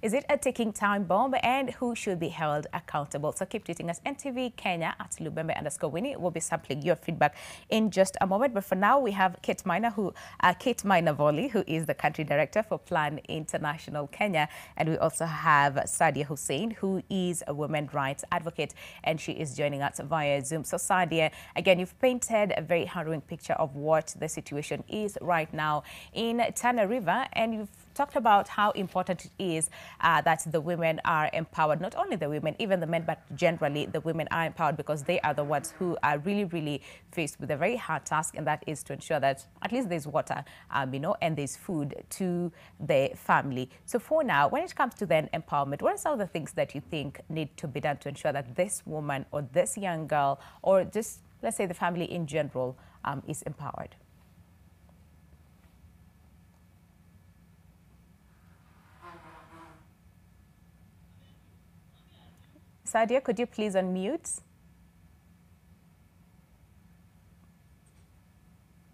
Is it a ticking time bomb? And who should be held accountable? So keep tweeting us NTV Kenya at Lubembe_Winnie. We'll be sampling your feedback in just a moment. But for now, we have Kate Maina-Voli, who is the country director for Plan International Kenya. And we also have Sadia Hussein, who is a women's rights advocate, and she is joining us via Zoom. So Sadia, again, you've painted a very harrowing picture of what the situation is right now in Tana River, and you've talked about how important it is that the women are empowered. Not only the women, even the men, but generally the women are empowered because they are the ones who are really faced with a very hard task, and that is to ensure that at least there's water, and there's food to the family. So for now, when it comes to then empowerment, what are some of the things that you think need to be done to ensure that this woman or this young girl, or just let's say the family in general, is empowered? Sadia, could you please unmute?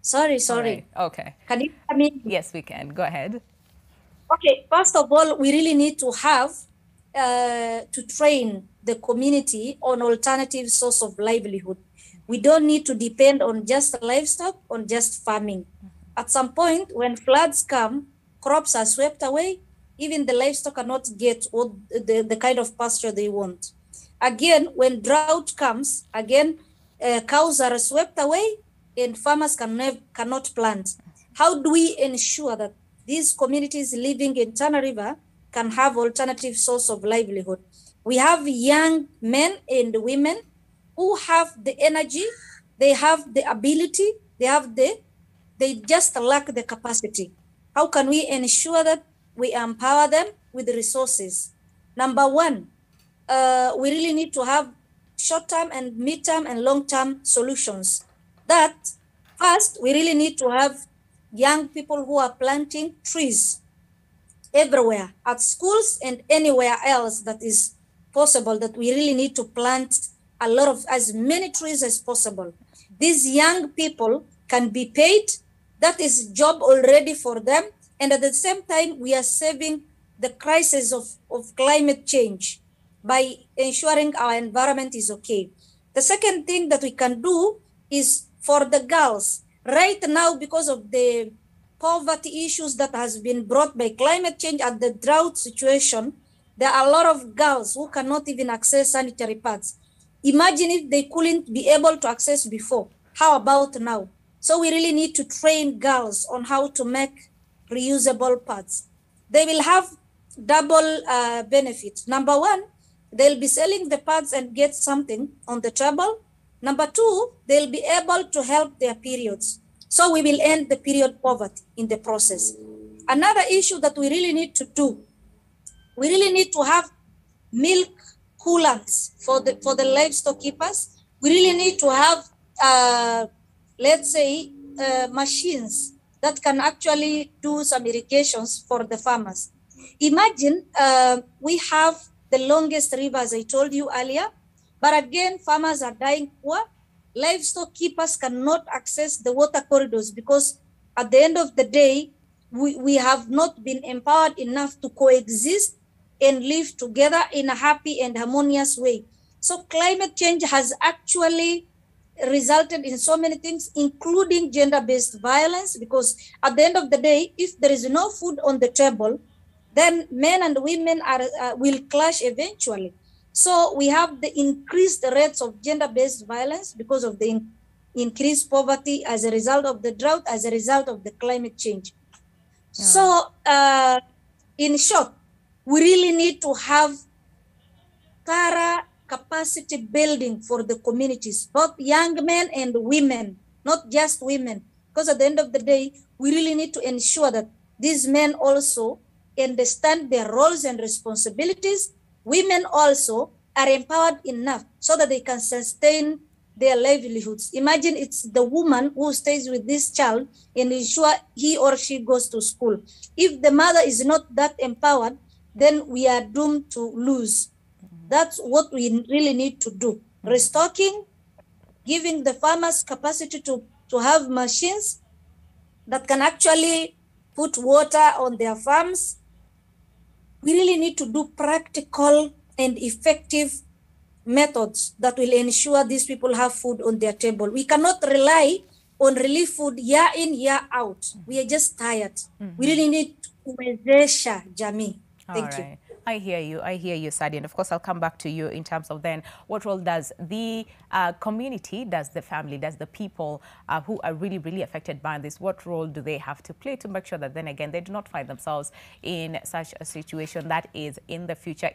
Sorry. Right. Okay. Can you hear me? Yes, we can. Go ahead. Okay, first of all, we really need to have to train the community on alternative source of livelihood. We don't need to depend on just livestock, on just farming. At some point, when floods come, crops are swept away, even the livestock cannot get what the kind of pasture they want. Again, when drought comes, cows are swept away and farmers cannot plant. How do we ensure that these communities living in Tana River can have alternative source of livelihood? We have young men and women who have the energy, they have the ability, they just lack the capacity. How can we ensure that we empower them with resources? Number one, we really need to have short-term and mid-term and long-term solutions. That first, we really need to have young people who are planting trees everywhere, at schools and anywhere else that is possible, that we really need to plant as many trees as possible. These young people can be paid. That is job already for them. And at the same time, we are saving the crisis of climate change by ensuring our environment is okay. The second thing that we can do is for the girls. Right now, because of the poverty issues that has been brought by climate change and the drought situation, there are a lot of girls who cannot even access sanitary pads. Imagine if they couldn't be able to access before. How about now? So we really need to train girls on how to make reusable pads. They will have double benefits. Number one, they'll be selling the pads and get something on the table. Number two, they'll be able to help their periods. So we will end the period poverty in the process. Another issue that we really need to do, we really need to have milk coolants for the livestock keepers. We really need to have, machines that can actually do some irrigations for the farmers. Imagine we have the longest river, as I told you earlier, but again, farmers are dying poor. Livestock keepers cannot access the water corridors because at the end of the day, we have not been empowered enough to coexist and live together in a happy and harmonious way. So climate change has actually resulted in so many things, including gender-based violence, because at the end of the day, if there is no food on the table, then men and women will clash eventually. So we have the increased rates of gender-based violence because of the increased poverty as a result of the drought, as a result of the climate change. Yeah. So in short, we really need to have thorough capacity building for the communities, both young men and women, not just women. Because at the end of the day, we really need to ensure that these men also understand their roles and responsibilities. Women also are empowered enough so that they can sustain their livelihoods. Imagine it's the woman who stays with this child and ensure he or she goes to school. If the mother is not that empowered, then we are doomed to lose. That's what we really need to do. Restocking, giving the farmers capacity to have machines that can actually put water on their farms. We really need need to do practical and effective methods that will ensure these people have food on their table. We cannot rely on relief food year in, year out. We are just tired. We really need to kuwezesha jamii. Thank you. I hear you, Sadi. And of course, I'll come back to you in terms of then what role does the community, does the family, does the people who are really, really affected by this, what role do they have to play to make sure that then again, they do not find themselves in such a situation that is in the future?